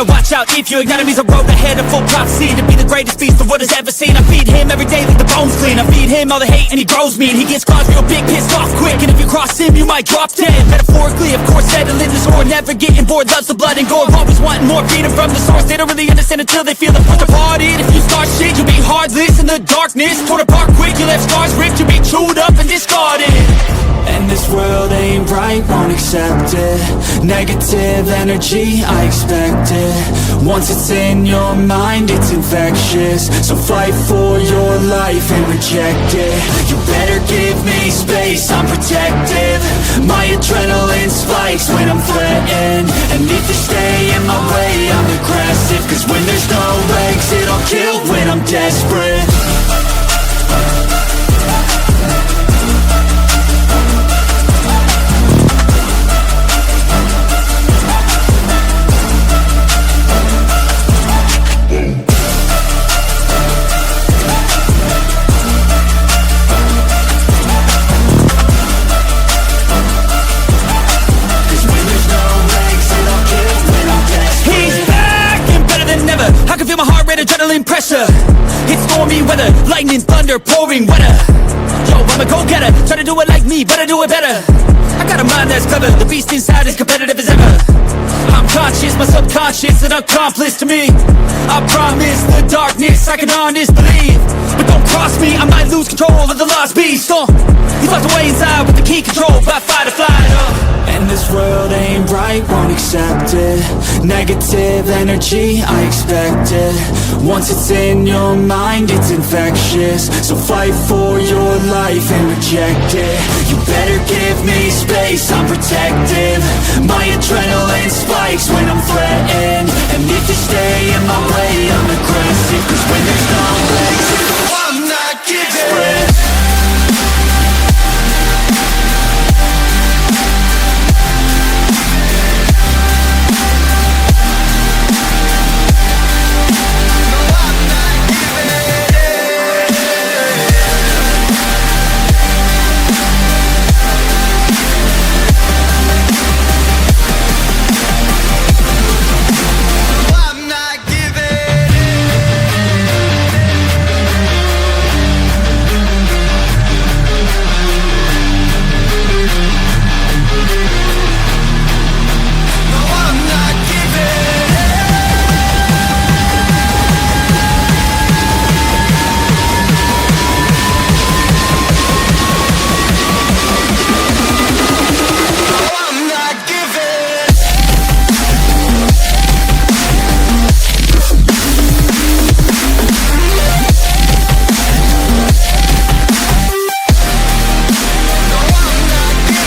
better watch out if your enemy's a road ahead of full prophecy to be the greatest beast the world has ever seen. I feed him every day like the bones clean. I feed him all the hate and he grows me, and he gets claws real big, pissed off quick, and if you cross him you might drop dead. Metaphorically, of course, settling the score, never getting bored, loves the blood and gore, always wanting more, freedom from the source. They don't really understand until they feel it pushed apart. If you start shit, you'll be heartless in the darkness, torn apart quick, you left scars ripped, you'll be chewed up and discarded. And this world ain't right, won't accept it. Negative energy, I expect it. Once it's in your mind, it's infectious. So fight for your life and reject it. You better give me space, I'm protective. My adrenaline spikes when I'm threatened, and if they stay in my way, I'm aggressive. Cause when there's no exit, I'll kill when I'm desperate. Adrenaline pressure, it's stormy weather, lightning, thunder, pouring weather. Yo, I'm a go-getter, try to do it like me, but I do it better. I got a mind that's clever, the beast inside is competitive as ever. I'm conscious, my subconscious, an accomplice to me. I promise the darkness, I can honest believe. But don't cross me, I might lose control of the lost beast. He's locked away inside with the key controlled by fight or flight. And this world ain't right, won't accept it. Negative energy, I expect it. Once it's in your mind, it's infectious. So fight for your life and reject it. You better give me space, I'm protective. My adrenaline